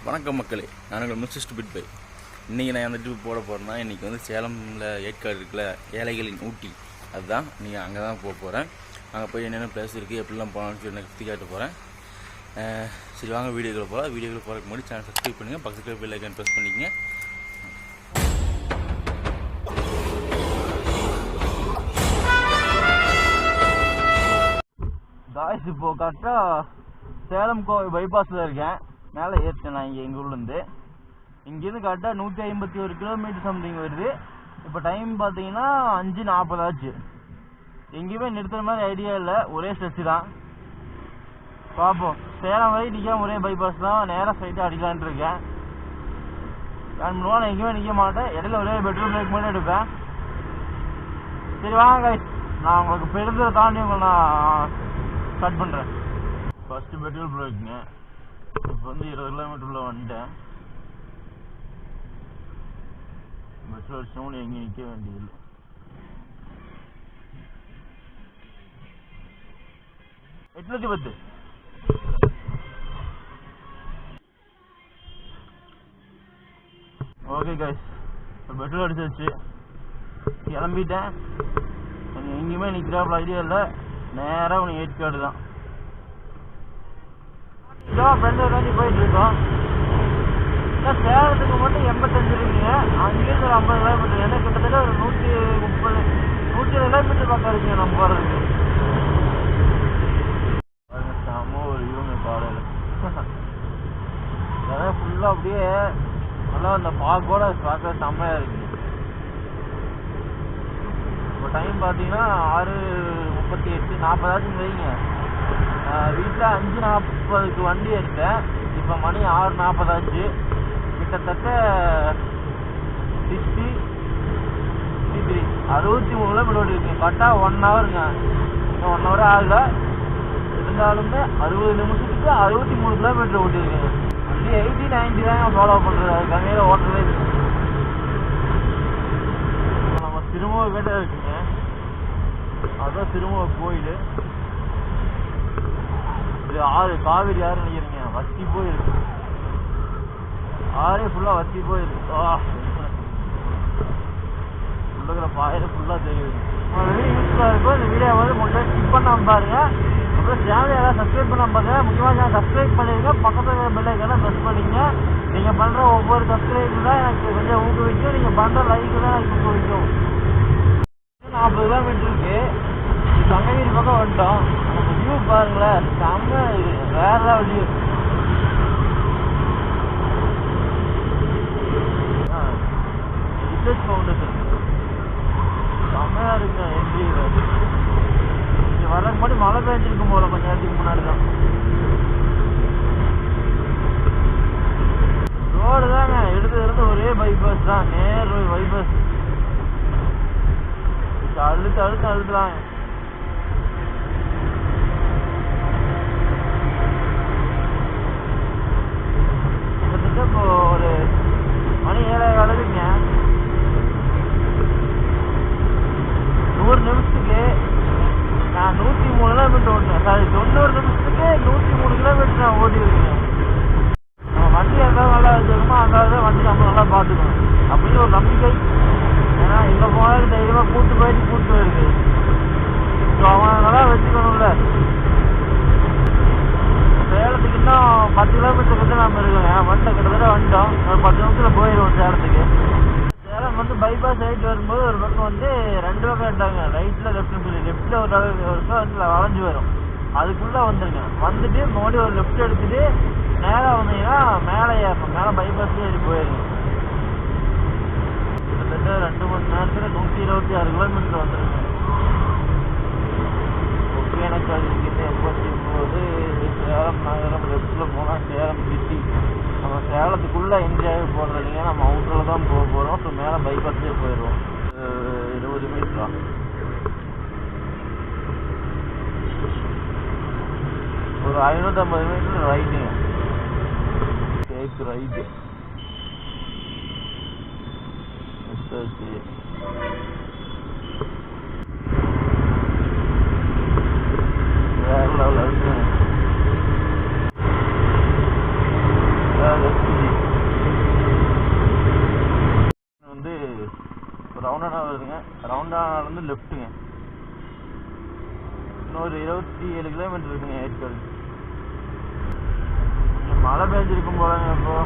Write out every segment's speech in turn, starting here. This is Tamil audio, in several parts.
வணக்கம் மக்களே, நான் உங்கள் மிஸ்டர் பிட் பை. இன்றைக்கி நான் எந்த ட்ரிப் போட போகிறேன்னா, இன்றைக்கி வந்து சேலமில் ஏற்காடு இருக்குல்ல, ஏழைகளின் ஊட்டி, அதுதான் நீங்கள் அங்கே தான் போக போகிறேன். அங்கே போய் என்னென்ன பிளேஸ் இருக்குது, எப்படிலாம் போகலான்னு சொல்லி எனக்கு சுற்றி காட்ட போகிறேன். சரி வாங்க வீடியோக்குள்ள போகலாம். வீடியோக்குள்ள போகிறதுக்கு முன்னாடி சேனல் சப்ஸ்கிரைப் பண்ணுங்கள், பக்கத்தில் பெல் ஐக்கான் ப்ரெஸ் பண்ணிக்கங்க. காய்ஸ் இப்போது கரெக்டாக சேலம் கோவில் பைபாஸில் இருக்கேன். மேலே ஏறிட்டேன் நான் எங்கள் ஊர்லேருந்து. இங்கேருந்து கரெக்டாக 151 கிலோமீட்டர் சம்திங் வருது. இப்போ டைம் பார்த்தீங்கன்னா 5:40 ஆச்சு. எங்கேயுமே நிறுத்துற மாதிரி ஐடியா இல்லை, ஒரே ஸ்ட்ரெச்சு தான். பார்ப்போம். சேலம் வரை நிற்காம ஒரே பைபாஸ் தான், நேராக ஸ்ட்ரைட்டாக அடிக்கலான்ட்டு இருக்கேன். பிளான் பண்ணுவோம். நான் எங்கேயுமே நிற்க மாட்டேன், இடையில ஒரே பெட்ரோல் பிரேக் மட்டும் எடுப்பேன். சரி வாங்க guys, நான் உங்களுக்கு பெருந்தரை தாண்டி உங்களை நான் ஸ்டார்ட் பண்ணுறேன். ஃபஸ்ட்டு பெட்ரோல் பிரேக்குங்க. இப்போ வந்து 20 கிலோமீட்டருள்ள வந்துட்டேன். பெட்ரோல் அடிச்சவங்க எங்கேயும் நிற்க வேண்டியதில்லை. எட்நூத்தி 10. ஓகே கைஸ், இப்போ பெட்ரோல் அடிச்சாச்சு, கிளம்பிட்டேன். எங்கேயுமே நிற்கிறாப்புல ஐடியா இல்லை, நேராக உனக்கு ஏற்காடு தான். ஃப்ரெண்டு தாண்டி போயிட்டு இருக்கோம். சேலத்துக்கு மட்டும் 85 இருக்குங்க. அங்கேருந்து ஒரு 50 கிலோமீட்டர், ஏன்னா கிட்டத்தட்ட ஒரு 130 கிலோமீட்டர் பக்கம் இருக்குங்க நம்ம போகிறதுக்கு. செம்ம ஒரு இவங்க காலையில் அதாவது ஃபுல்லாக அப்படியே நல்லா அந்த பாக்கோட பார்க்க செம்மையாக இருக்குது. இப்போ டைம் பார்த்தீங்கன்னா 6:38 40 ஆச்சுன்னு வைங்க. வீட்டில் 5:40க்கு வண்டி எடுத்தேன். இப்போ மணி 6:40 ஆச்சு. கிட்டத்தட்ட 63 கிலோமீட்டர் ஓடி இருக்குங்க. கரெக்டாக 1 ஹவருங்க. இன்னும் 1 ஹவர் ஆகல, இருந்தாலுமே 60 நிமிஷத்துக்கு 63 கிலோமீட்டர் ஓட்டிருக்குங்க. வண்டி 80-90 தாங்க ஃபாலோ பண்ணுறது, அது கம்மியில் ஓட்டுறதே இருக்கு. நம்ம திரும்ப கிட்ட இருக்குங்க, அதுதான் திரும்ப கோயில். இது ஆறு, காவிரி ஆறு நினைக்கிறீங்க, வத்தி போயிருக்கு. ஆறே ஃபுல்லாக வத்தி போயிருக்கு. உள்ளக்கிற பாயிர ஃபுல்லாக தெரியுது. யூஸ்ஃபுல்லாக இருக்கும். இந்த வீடியோ வந்து முடிஞ்சா ஸ்கிப் பண்ணாமல் பாருங்க. அப்புறம் சேனல் யாராவது சப்ஸ்கிரைப் பண்ணாமல் பாருங்க. முக்கியமாக சேனல் சப்ஸ்கிரைப் பண்ணிடுங்க, பக்கத்தில் இருக்கிற பெல் ஐக்கானை ப்ரெஸ் பண்ணிங்க. நீங்கள் பண்ணுற ஒவ்வொரு சப்ஸ்கிரைப் தான் எனக்கு கொஞ்சம் ஊக்குவிக்கும். நீங்கள் பண்ணுற லைக் தான் எனக்கு ஊக்குவிக்கும். 40 கிலோமீட்டர் இருக்கு. சங்ககிரி பக்கம் வந்துட்டோம். அந்த வியூ பாருங்களேன், செம்ம வேற லெவல் வியூ. ரிசர்ச் ஃபவுண்டேஷன் செம்மையா இருக்குங்க. என்ட்ரி இங்கே வரக்கு முன்னாடி மழை பெஞ்சிருக்கும் போல, கொஞ்சம் நேரத்துக்கு முன்னாடி தான். ரோடு தாங்க எடுத்து ஒரே பைபாஸ் தான், நேர் பைபாஸ். அழுத்துறாங்க. இப்போ ஒரு மணி 7:15ங்க. 100 நிமிஷத்துக்கு நான் 103 கிலோமீட்டர் ஓட்டினேன். சாரி, 90 நிமிஷத்துக்கு 103 கிலோமீட்டர் நான் ஓட்டி இருக்கேன். நம்ம வண்டி எதாவது நல்லா வச்சுருக்கோமோ அந்த வண்டி நம்ம நல்லா பார்த்துக்கணும் அப்படின்னு ஒரு நம்பிக்கை. ஏன்னா இந்த போனது தைரியமாக கூட்டு போயிருக்கு. ஸோ அவன் நல்லா வச்சுக்கணும்ல. சேலத்துக்கு இன்னும் 10 கிலோமீட்டர் கிட்ட நம்ம இருக்கோங்க. கிட்டத்தட்ட வந்துட்டோம். ஒரு 10 நிமிஷத்தில் போயிடுவோம் சேலத்துக்கு. சேலம் வந்து பைபாஸ் ரைட் வரும்போது ஒரு பக்கம் வந்து 2 பக்கம் எடுத்தாங்க, ரைட்டில் லெஃப்ட்னு சொல்லி. லெஃப்ட்டில் ஒரு பக்கம் வந்து வளைஞ்சு வரும், அதுக்குள்ளே வந்துடுங்க. வந்துட்டு மறுபடியும் ஒரு லெஃப்ட் எடுத்துட்டு நேராக வந்தீங்கன்னா மேலே ஏறணும். மேலே பைபாஸ்லேயே ஏறி போயிடுங்க. கிட்டத்தட்ட 2 மணி நேரத்தில் 126 கிலோமீட்டர் வந்துடுங்க. ஒகேனக்கல் இங்கிருந்து 89, சேலம் நகரம் லெஃப்டில் போனால் சேலம் சிட்டி. நம்ம சேலத்துக்குள்ளே என்ஜாய் போகிறது இல்லைங்க, நம்ம அவுட்டரில் தான் போக போகிறோம். ஸோ மேலே பைபாஸ்லேயே போயிடுவோம். 20 மீட்டரா, ஒரு 550 மீட்டர் ரைட்டுங்க. கேக் ரைட்டு வேற லெவலில் இருக்குங்க. ரவுண்டானா வருதுங்க. ரவுண்டானாலேருந்து லெஃப்ட்டுங்க. இன்னொரு 27 கிலோமீட்டர் இருக்குங்க ஏற்காடு. மழை பெஞ்சிருக்கும் போலங்க. இப்போ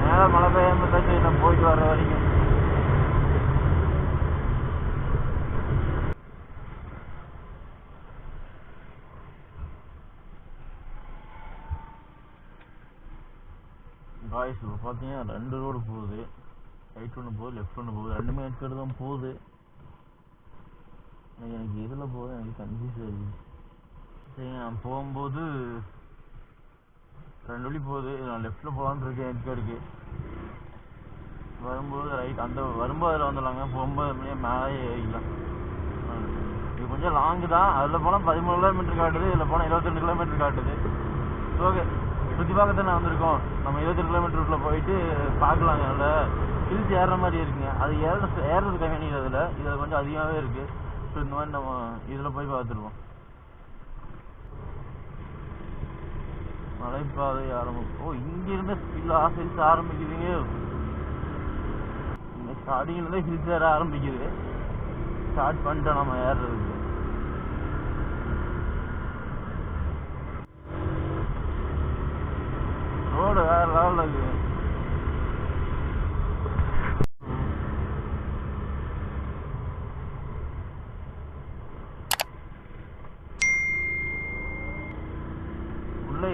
மேலே மழை பெய்யாம தான் நான் போயிட்டு வர வரைக்கும். காய்ஸ் இப்போ பார்த்தீங்கன்னா 2 ரோடு போகுது. ரைட் ஒன்று போகுது, லெஃப்ட் ஒன்று போகுது. ரெண்டுமே ஏற்காடு தான் போகுது. எனக்கு எதில் போகுது எனக்கு கன்ஃபியூஸ் ஆகுது. சரி, நான் போகும்போது 2 வழி போகுது. நான் லெஃப்ட்டில் போகலான்னு இருக்கேன் ஏற்காடுக்கு. வரும்போது ரைட், அந்த வரும்போது அதில் வந்துடலாங்க. போகும்போது மேலே ஏறிக்கலாம். இது கொஞ்சம் லாங்கு தான். அதில் போனால் 13 கிலோமீட்டர் காட்டுது, இதில் போனால் 22 கிலோமீட்டர் காட்டுது. ஓகே, சுற்றி பார்க்க நான் வந்திருக்கோம். நம்ம 22 கிலோமீட்டருக்குள்ளே போயிட்டு பார்க்கலாங்க. அதில் ஹில்ஸ் ஏறுற மாதிரி இருக்குங்க. அது ஏறுறது கம்மியாக இதில் கொஞ்சம் அதிகமாகவே இருக்குது. ஸோ இந்த மாதிரி நம்ம இதில் போய் பார்த்துருவோம். மலைப்பாதை ஆரம்பிக்கும். இங்கிருந்து ஹில்ஸ் ஆரம்பிக்குதுங்க. இந்த ஸ்டார்டிங்கில் தான் ஹில்ஸ் ஏற ஆரம்பிக்குது. ஸ்டார்ட் பண்ணிட்டோம் நம்ம ஏறுறதுக்கு. ரோடு வேற லெவலில் இருக்குது.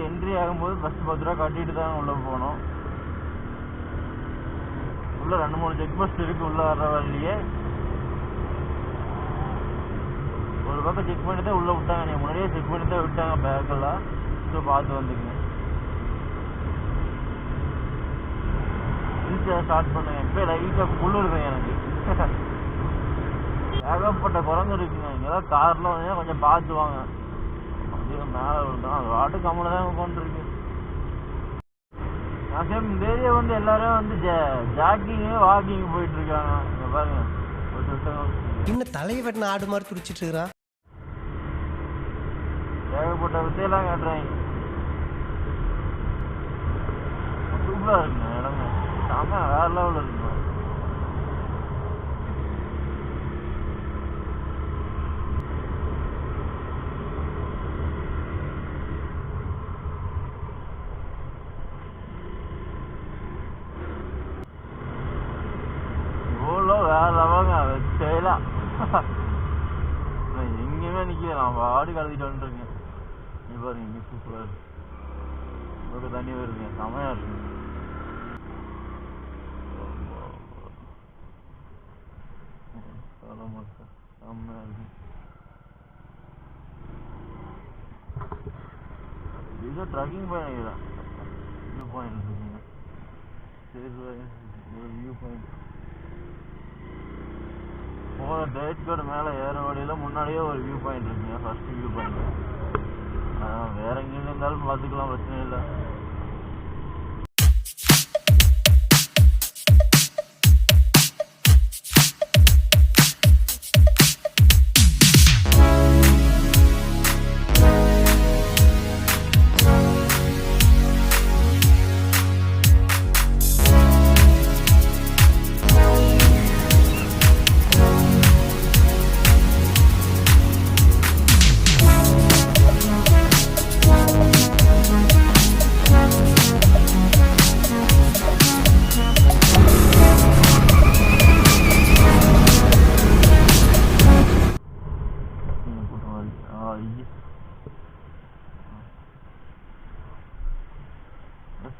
என்ட்ரி ஆகும்போது ஃபஸ்ட்டு 10 ரூபா கட்டிட்டு தான் உள்ளே போகணும். உள்ளே 2-3 செக் போஸ்ட் இருக்குது. உள்ளே வர்ற வழியே ஒரு பக்கம் செக் பண்ணி தான் உள்ளே விட்டாங்க. நீங்கள் முன்னாடியே செக் பண்ணி தான் விட்டாங்க பேக்கெல்லாம். ஸோ பார்த்து வந்துக்குங்க. ஈஸியாக ஸ்டார்ட் பண்ணுங்க. இப்போ லைட்டாக குளிருங்க எனக்கு. ஏகப்பட்ட குரங்கு இருக்குங்க. இங்கெல்லாம் காரில் வந்து கொஞ்சம் பார்த்து வாங்க. மேலே விழுந்தோம். அது வாட்டு கம்மில் தான் கொண்டிருக்கு. மேக்ஸிமம் இந்த ஏரியா வந்து எல்லாரும் வந்து ஜாக்கிங்கு வாக்கிங் போயிட்டு இருக்காங்க. இங்க பாருங்க, இன்னும் தலைவன் ஆடு மாதிரி துடிச்சிட்டு இருக்கிறான். ஏகப்பட்ட வித்தையெல்லாம் காட்டுறாங்க. சூப்பரா இருக்குங்க இடமே. செம்ம வேற லெவலில் இருக்குங்க. எங்கேயுமே நிற்கல. நான் பாடி கலந்துட்டு வந்துருக்கேன். நீ பாருங்க, இங்கே சூப்பராக இருக்கு. தண்ணி வருதுங்க. செமையாக இருக்குங்க. செம்மையாக இருக்கு. இது ட்ரக்கிங் பாயிண்ட். வியூ பாயிண்ட் இருக்குங்க. சரி, வியூ பாயிண்ட் போகிற டேட்கோட மேலே ஏற வழியில் முன்னாடியே ஒரு வியூ பாயிண்ட் இருக்குங்க. First view point. வேற எங்கேயும் இருந்தாலும் பார்த்துக்கலாம், பிரச்சனை இல்லை.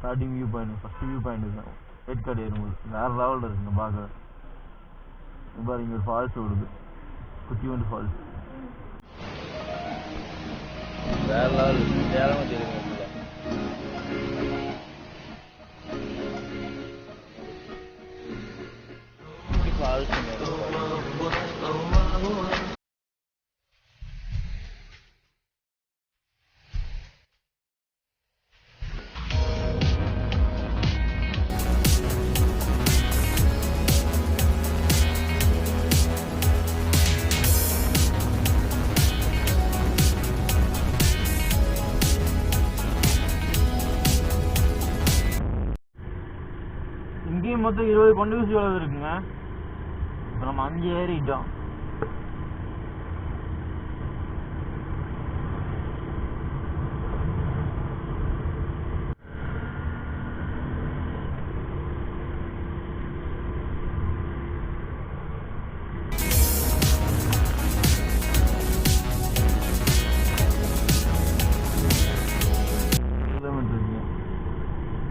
Starting view point, first view point தான் ஏற்காடு ஏறும்போது வேற லெவலில் இருக்குங்க பார்க்க. பாருங்க, இங்கே ஒரு ஃபால்ஸ் ஓடுது, குட்டியோண்டு ஃபால்ஸ். வேற லெவல் ஏறமா தெரியுங்க. ஃபால்ஸ் மொத்தம் 20 கொண்டு வீசி வளர்ந்து இருக்குங்க. இப்போ நம்ம 5 ஏறிட்டோம்.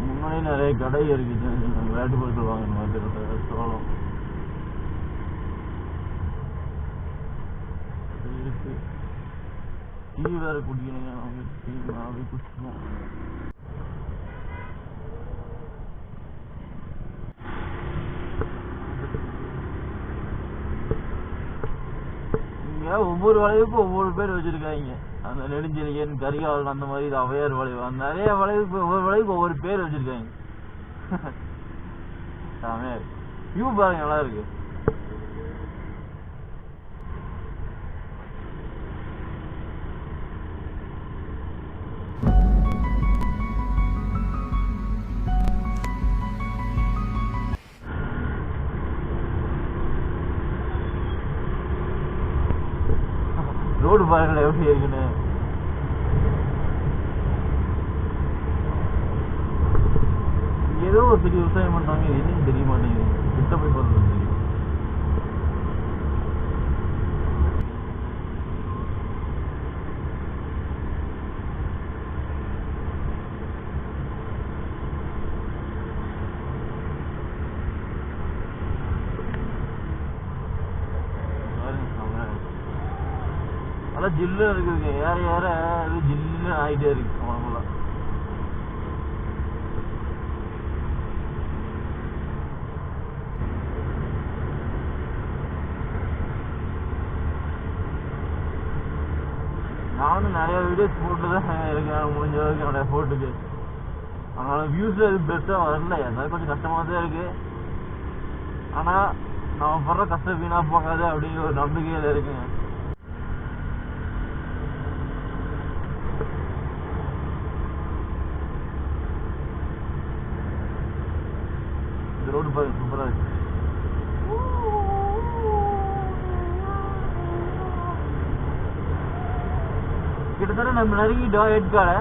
முன்னாடி நிறைய கடை இருக்குது, விளையாட்டு பொருட்கள் வாங்கின மாதிரி சோளம் இருக்கு. டீ வேற குடிக்கணுங்க, டீ நாவே குடிச்சிடுவோம். இங்க ஒவ்வொரு வளைவுக்கும் ஒவ்வொரு பேர் வச்சிருக்காங்க. அந்த நெடுஞ்செழியன், கரிகாலன், அந்த மாதிரி அவையார் வளைவு, அந்த நிறைய வளைவுக்கு ஒவ்வொரு வளைவுக்கு ஒவ்வொரு பேர் வச்சிருக்காங்க. வியூ பாருங்க, நல்லா இருக்கு. ரோடு பாருங்களேன் எப்படி இருக்குன்னு. ஏதோ ஒரு பெரிய விவசாயம் பண்றாங்க, எதுவும் தெரிய மாட்டேங்குது. கிட்ட போய் பார்த்து தெரியும். நல்லா ஜில்லு இருக்குதுங்க, ஏற ஏற அது ஜில்லுன்னு ஆகிட்டே இருக்கு அவங்களாம். நானும் நிறைய வீடியோஸ் போட்டு தான் இருக்கேன், முடிஞ்ச அளவுக்கு என்னோட ஃபோட்டுக்கு. அதனால வியூஸ் அது பெருசாக வரல, எதாவது கொஞ்சம் கஷ்டமாக தான் இருக்கு. ஆனால் நான் படுற கஷ்டம் வீணாக போகாது அப்படிங்கிற ஒரு நம்பிக்கையில் இருக்குங்க. இந்த ரோடு பாருங்க, சூப்பராக இருக்கு. கிட்டத்தட்ட நம்ம நெருங்கிட்டோம் ஏற்காடை.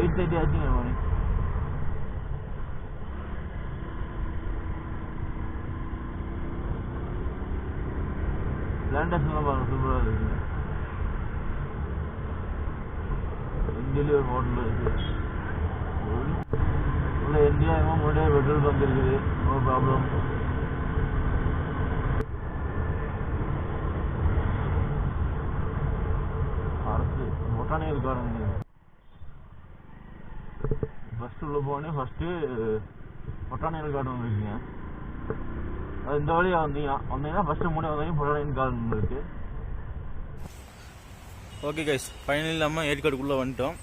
8:30 ஆச்சுங்க மணி. பிளான்டேஷன்லாம் பாருங்க, சூப்பராக இருக்குங்க. இந்தியாவிலே ஒரு ஹோட்டல் இருக்கு. உள்ள இந்தியாவுமா முன்னாடியே பெட்ரோல் பங்க் இருக்குது, நோ ப்ராப்ளம். அரசு பொட்டானிக்கல் கார்டன். ஃபர்ஸ்ட் உள்ள போனே ஃபர்ஸ்ட்டு பொட்டானிக்கல் கார்டன் இருக்குங்க. அது இந்த வழியாக வந்தீங்கன்னா ஃபர்ஸ்ட் முன்னே வந்தீங்கன்னா பொட்டானிக்கல் கார்டன் இருக்கு. ஓகே கைஸ், ஃபைனலி நம்ம ஏற்காடுக்குள்ளே வந்துட்டோம்.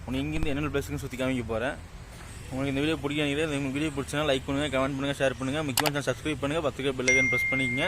உனக்கு இங்கேருந்து என்னென்ன பிளேஸுக்கு சுற்றி காமிக்க போகிறேன். உங்களுக்கு இந்த வீடியோ பிடிக்க நினைக்கிறேன். உங்களுக்கு வீடியோ பிடிச்சா லைக் பண்ணுங்கள், கமெண்ட் பண்ணுங்கள், ஷேர் பண்ணுங்கள். முக்கியமாக சேனல் சப்ஸ்கிரைப் பண்ணுங்கள், 10 பெல் ஐகான் ப்ரெஸ் பண்ணிக்கங்க.